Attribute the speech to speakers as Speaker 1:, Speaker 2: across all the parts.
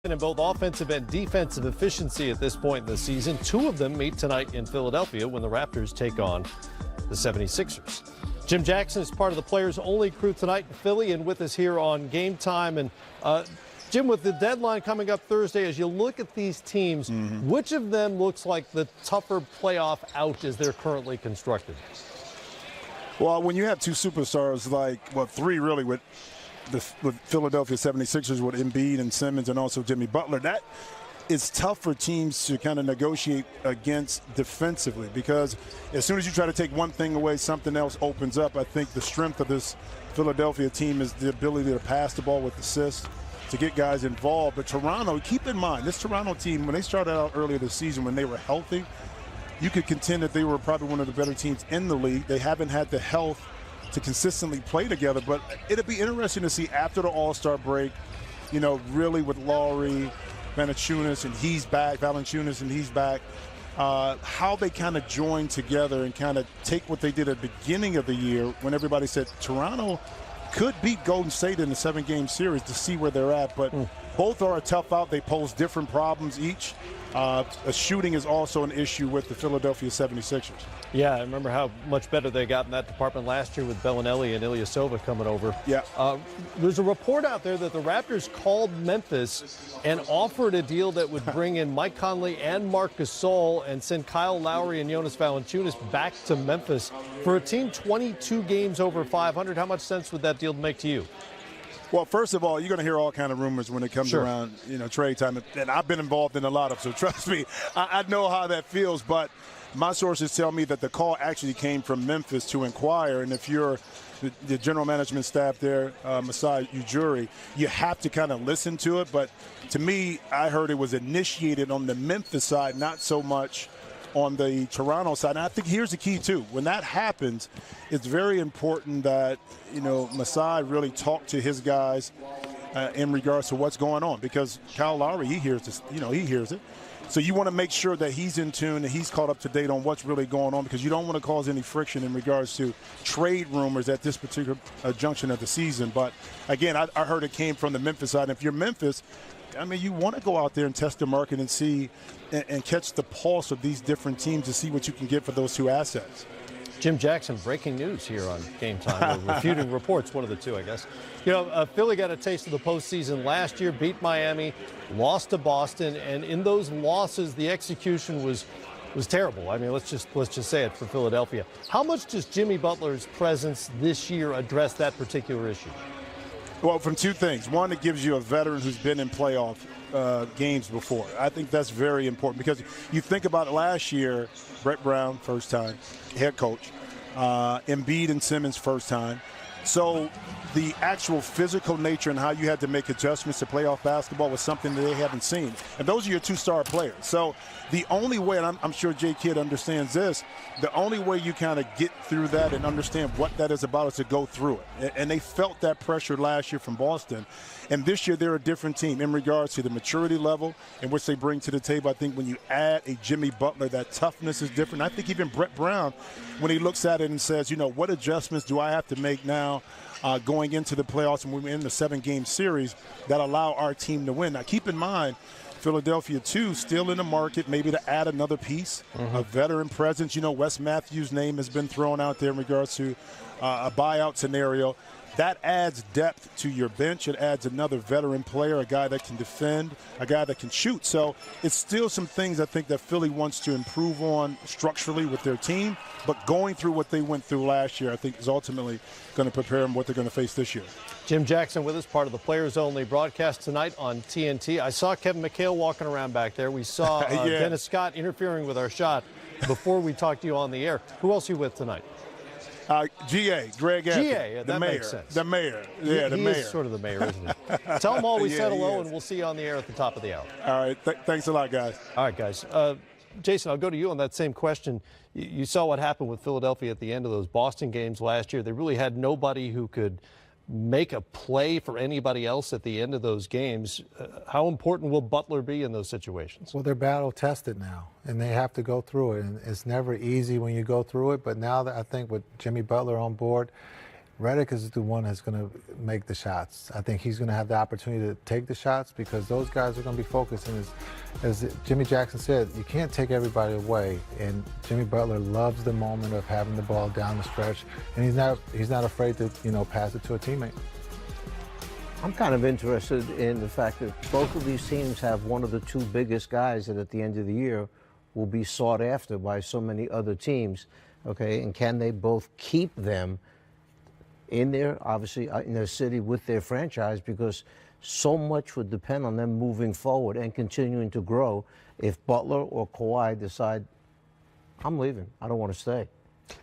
Speaker 1: In both offensive and defensive efficiency at this point in the season. Two of them meet tonight in Philadelphia when the Raptors take on the 76ers. Jim Jackson is part of the players only crew tonight in Philly and with us here on Game Time. And Jim, with the deadline coming up Thursday, as you look at these teams, which of them looks like the tougher playoff out as they're currently constructed?
Speaker 2: Well, when you have two superstars three really with Philadelphia 76ers with Embiid and Simmons and also Jimmy Butler, that is tough for teams to kind of negotiate against defensively, because as soon as you try to take one thing away, something else opens up. I think the strength of this Philadelphia team is the ability to pass the ball with assists, to get guys involved. But Toronto, keep in mind, this Toronto team, when they started out earlier this season, when they were healthy, you could contend that they were probably one of the better teams in the league. They haven't had the health to consistently play together, but it'll be interesting to see after the All-Star break, really with Lowry, Valanciunas, and he's back, how they kind of join together and kind of take what they did at the beginning of the year when everybody said Toronto could beat Golden State in the 7-game series, to see where they're at. But both are a tough out. They pose different problems each. Shooting is also an issue with the Philadelphia 76ers.
Speaker 1: Yeah, I remember how much better they got in that department last year with Bellinelli and Ilyasova coming over.
Speaker 2: Yeah.
Speaker 1: There's a report out there that the Raptors called Memphis and offered a deal that would bring in Mike Conley and Marc Gasol and send Kyle Lowry and Jonas Valanciunas back to Memphis for a team 22 games over 500. How much sense would that deal make to you?
Speaker 2: Well, first of all, you're going to hear all kind of rumors when it comes around, trade time. And I've been involved in a lot of, so trust me, I know how that feels. But my sources tell me that the call actually came from Memphis to inquire. And if you're the general management staff there, Masai Ujiri, you have to kind of listen to it. But to me, I heard it was initiated on the Memphis side, not so much on the Toronto side. And I think here's the key, too. When that happens, it's very important that, Masai really talk to his guys in regards to what's going on, because Kyle Lowry, he hears this, he hears it. So you want to make sure that he's in tune and he's caught up to date on what's really going on, because you don't want to cause any friction in regards to trade rumors at this particular junction of the season. But, again, I heard it came from the Memphis side. And if you're Memphis, you want to go out there and test the market and see and catch the pulse of these different teams to see what you can get for those two assets.
Speaker 1: Jim Jackson, breaking news here on Game Time. Refuting reports, one of the two, I guess. Philly got a taste of the postseason last year, beat Miami, lost to Boston, and in those losses, the execution was terrible. Let's just say it for Philadelphia. How much does Jimmy Butler's presence this year address that particular issue?
Speaker 2: Well, from two things. One, it gives you a veteran who's been in playoff games before. I think that's very important, because you think about it, last year, Brett Brown, first time, head coach. Embiid and Simmons, first time. So the actual physical nature and how you had to make adjustments to playoff basketball was something that they haven't seen. And those are your two-star players. So the only way, and I'm sure Jay Kidd understands this, the only way you kind of get through that and understand what that is about is to go through it. And they felt that pressure last year from Boston. And this year they're a different team in regards to the maturity level in which they bring to the table. I think when you add a Jimmy Butler, that toughness is different. I think even Brett Brown, when he looks at it and says, what adjustments do I have to make now going into the playoffs and we're in the 7-game series that allow our team to win. Now, keep in mind, Philadelphia, too, still in the market, maybe to add another piece, a veteran presence. Wes Matthews' name has been thrown out there in regards to a buyout scenario. That adds depth to your bench. It adds another veteran player, a guy that can defend, a guy that can shoot. So it's still some things I think that Philly wants to improve on structurally with their team. But going through what they went through last year, I think, is ultimately going to prepare them what they're going to face this year.
Speaker 1: Jim Jackson with us, part of the Players Only broadcast tonight on TNT. I saw Kevin McHale walking around back there. We saw Dennis Scott interfering with our shot before we talked to you on the air. Who else are you with tonight?
Speaker 2: GA, Greg Anthony.
Speaker 1: GA, that
Speaker 2: mayor,
Speaker 1: makes sense.
Speaker 2: The mayor. Yeah, the mayor.
Speaker 1: He is sort of the mayor, isn't he? Tell them all we said hello, and we'll see you on the air at the top of the hour.
Speaker 2: All right. Thanks a lot, guys.
Speaker 1: All right, guys. Jason, I'll go to you on that same question. You saw what happened with Philadelphia at the end of those Boston games last year. They really had nobody who could make a play for anybody else at the end of those games. How important will Butler be in those situations?
Speaker 3: Well, they're battle tested now, and they have to go through it. And it's never easy when you go through it. But now that I think with Jimmy Butler on board, Redick is the one that's going to make the shots. I think he's going to have the opportunity to take the shots because those guys are going to be focused. And as Jimmy Jackson said, you can't take everybody away. And Jimmy Butler loves the moment of having the ball down the stretch, and he's not afraid to pass it to a teammate.
Speaker 4: I'm kind of interested in the fact that both of these teams have one of the two biggest guys that at the end of the year will be sought after by so many other teams. Okay, and can they both keep them in there, obviously, in their city with their franchise, because so much would depend on them moving forward and continuing to grow if Butler or Kawhi decide, I'm leaving, I don't want to stay.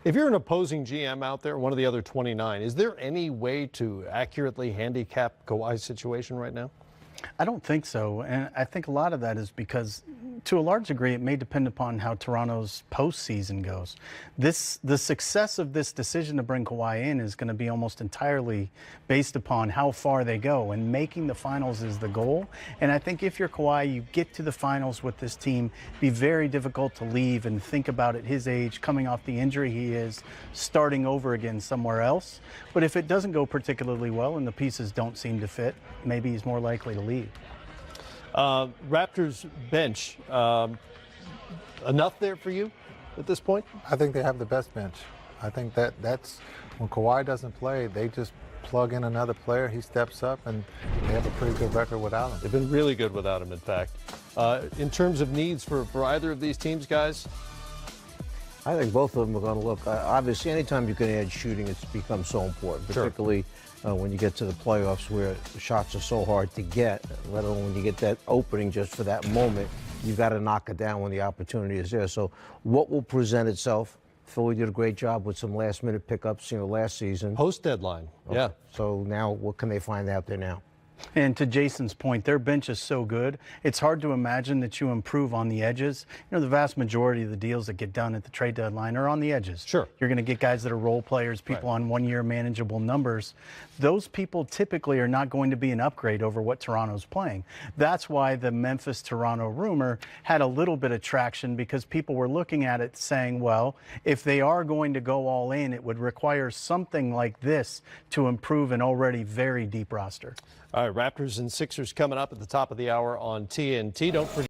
Speaker 1: If you're an opposing GM out there, one of the other 29, is there any way to accurately handicap Kawhi's situation right now?
Speaker 5: I don't think so, and I think a lot of that is because, to a large degree, it may depend upon how Toronto's postseason goes. The success of this decision to bring Kawhi in is going to be almost entirely based upon how far they go, and making the finals is the goal. And I think if you're Kawhi, you get to the finals with this team, be very difficult to leave and think about at his age, coming off the injury he is, starting over again somewhere else. But if it doesn't go particularly well and the pieces don't seem to fit, maybe he's more likely to leave.
Speaker 1: Raptors bench, enough there for you at this point?
Speaker 3: I think they have the best bench. I think that's when Kawhi doesn't play, they just plug in another player, he steps up, and they have a pretty good record without him.
Speaker 1: They've been really good without him, in fact. In terms of needs for either of these teams, guys?
Speaker 4: I think both of them are going to look, obviously, anytime you can add shooting, it's become so important, particularly when you get to the playoffs where the shots are so hard to get, let alone when you get that opening just for that moment, you've got to knock it down when the opportunity is there. So what will present itself? Philly did a great job with some last-minute pickups, last season.
Speaker 1: Post-deadline, yeah.
Speaker 4: So now what can they find out there now?
Speaker 5: And to Jason's point, their bench is so good, it's hard to imagine that you improve on the edges. The vast majority of the deals that get done at the trade deadline are on the edges.
Speaker 1: Sure.
Speaker 5: You're going to get guys that are role players, people on one-year manageable numbers. Those people typically are not going to be an upgrade over what Toronto's playing. That's why the Memphis-Toronto rumor had a little bit of traction, because people were looking at it saying, well, if they are going to go all in, it would require something like this to improve an already very deep roster.
Speaker 1: All right, Raptors and Sixers coming up at the top of the hour on TNT. Don't forget.